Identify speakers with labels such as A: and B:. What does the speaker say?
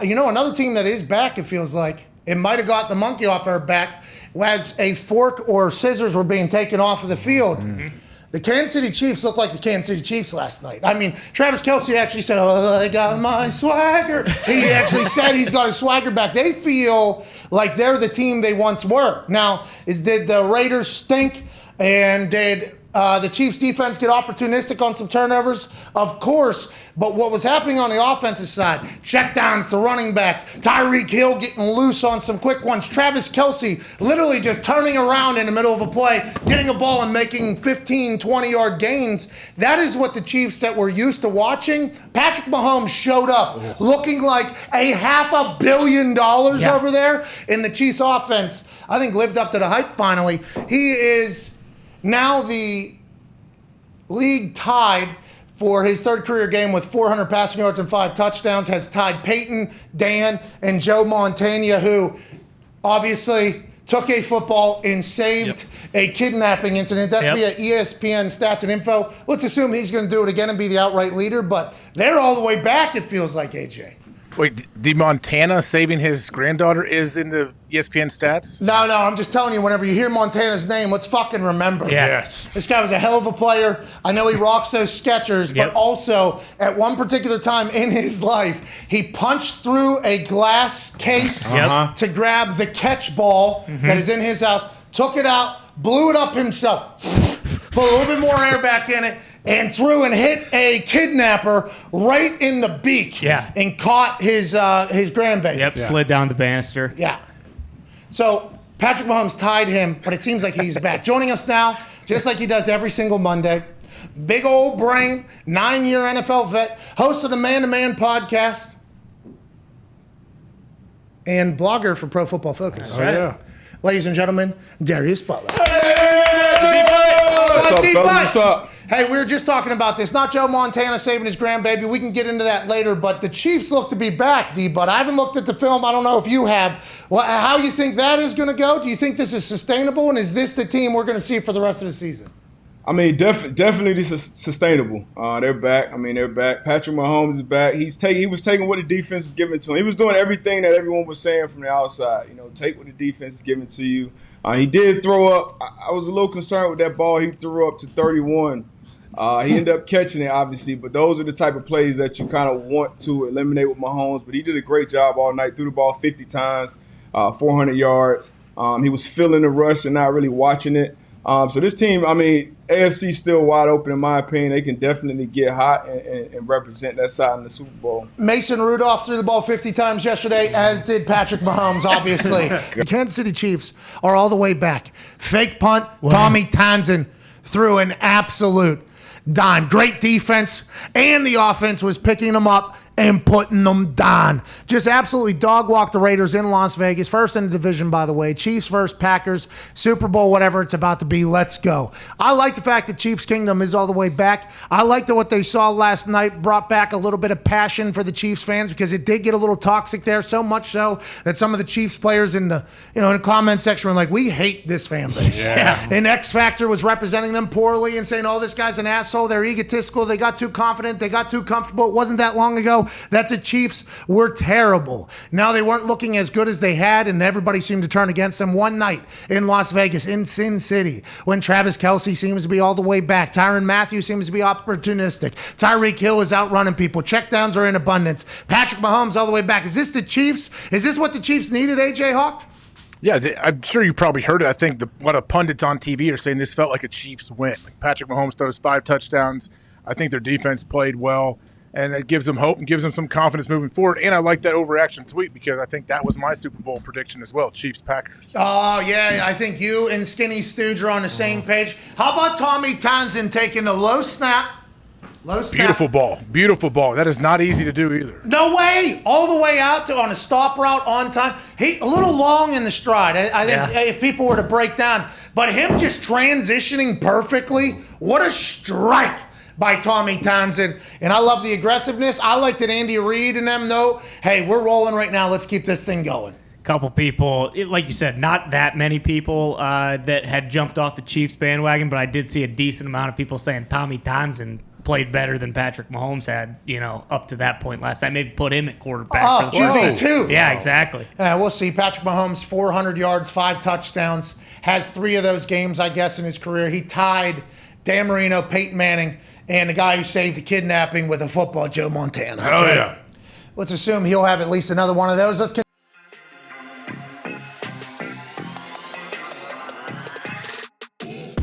A: You know, another team that is back, it feels like, it might have got the monkey off our back, as a fork or scissors were being taken off of the field. Mm-hmm. The Kansas City Chiefs looked like the Kansas City Chiefs last night. I mean, Travis Kelce actually said, "Oh, I got my swagger." He actually said he's got his swagger back. They feel like they're the team they once were. Now, did the Raiders stink? And did the Chiefs defense get opportunistic on some turnovers? Of course. But what was happening on the offensive side, checkdowns to running backs, Tyreek Hill getting loose on some quick ones, Travis Kelce literally just turning around in the middle of a play, getting a ball and making 15, 20-yard gains. That is what the Chiefs that we're used to watching. Patrick Mahomes showed up looking like $500 million over there in the Chiefs offense. I think lived up to the hype finally. He is now the league tied for his third career game with 400 passing yards and 5 touchdowns, has tied Peyton, Dan, and Joe Montana, who obviously took a football and saved a kidnapping incident. That's via ESPN Stats and Info. Let's assume he's going to do it again and be the outright leader, but they're all the way back, it feels like, AJ.
B: Wait, the Montana saving his granddaughter is in the ESPN Stats?
A: No, I'm just telling you, whenever you hear Montana's name, let's fucking remember.
B: Yes.
A: This guy was a hell of a player. I know he rocks those Skechers, but also at one particular time in his life, he punched through a glass case to grab the catch ball that is in his house, took it out, blew it up himself, put a little bit more air back in it, and threw and hit a kidnapper right in the beak and caught his grandbaby.
C: Slid down the banister.
A: Yeah. So Patrick Mahomes tied him, but it seems like he's back. Joining us now, just like he does every single Monday, big old brain, 9-year NFL vet, host of the Man to Man podcast, and blogger for Pro Football Focus.
B: Oh, yeah.
A: Ladies and gentlemen, Darius Butler.
D: What's up?
A: Hey, we were just talking about this. Not Joe Montana saving his grandbaby. We can get into that later, but the Chiefs look to be back, D-Bud. I haven't looked at the film. I don't know if you have. Well, how you think that is going to go? Do you think this is sustainable, and is this the team we're going to see for the rest of the season?
D: I mean, definitely this is sustainable. They're back. They're back. Patrick Mahomes is back. He was taking what the defense was giving to him. He was doing everything that everyone was saying from the outside. You know, take what the defense is giving to you. He did throw up. I was a little concerned with that ball he threw up to 31. He ended up catching it, obviously, but those are the type of plays that you kind of want to eliminate with Mahomes. But he did a great job all night. Threw the ball 50 times, 400 yards. He was feeling the rush and not really watching it. So this team, AFC still wide open in my opinion. They can definitely get hot and represent that side in the Super Bowl.
A: Mason Rudolph threw the ball 50 times yesterday, as did Patrick Mahomes, obviously. The Kansas City Chiefs are all the way back. Fake punt, Tommy Townsend threw an absolute dime. Great defense, and the offense was picking them up and putting them down. Just absolutely dog walk the Raiders in Las Vegas. First in the division, by the way. Chiefs versus Packers. Super Bowl, whatever it's about to be. Let's go. I like the fact that Chiefs Kingdom is all the way back. I like that what they saw last night brought back a little bit of passion for the Chiefs fans, because it did get a little toxic there, so much so that some of the Chiefs players in the comment section were like, we hate this fan base. And X Factor was representing them poorly and saying, oh, this guy's an asshole. They're egotistical. They got too confident. They got too comfortable. It wasn't that long ago that the Chiefs were terrible. Now they weren't looking as good as they had, and everybody seemed to turn against them one night in Las Vegas, in Sin City, when Travis Kelce seems to be all the way back. Tyrann Mathieu seems to be opportunistic. Tyreek Hill is outrunning people. Checkdowns are in abundance. Patrick Mahomes all the way back. Is this the Chiefs? Is this what the Chiefs needed, AJ Hawk?
B: Yeah, I'm sure you probably heard it. I think what pundits on TV are saying, this felt like a Chiefs win. Like Patrick Mahomes throws 5 touchdowns. I think their defense played well. And it gives them hope and gives them some confidence moving forward. And I like that overreaction tweet, because I think that was my Super Bowl prediction as well, Chiefs-Packers.
A: Oh, yeah, I think you and Skinny Stooge are on the same page. How about Tommy Townsend taking a low snap?
B: Beautiful ball. Beautiful ball. That is not easy to do either.
A: No way. All the way out on a stop route on time. A little long in the stride, I think, if people were to break down. But him just transitioning perfectly, what a strike by Tommy Townsend. And I love the aggressiveness. I like that Andy Reid and them know, hey, we're rolling right now. Let's keep this thing going.
C: Couple people, like you said, not that many people that had jumped off the Chiefs bandwagon, but I did see a decent amount of people saying Tommy Townsend played better than Patrick Mahomes had, up to that point last time. Maybe put him at quarterback. For the
A: QB2.
C: Yeah, exactly.
A: We'll see. Patrick Mahomes, 400 yards, 5 touchdowns, has 3 of those games, I guess, in his career. He tied Dan Marino, Peyton Manning, and the guy who saved a kidnapping with a football, Joe Montana.
E: Oh, yeah.
A: Let's assume he'll have at least another one of those. Let's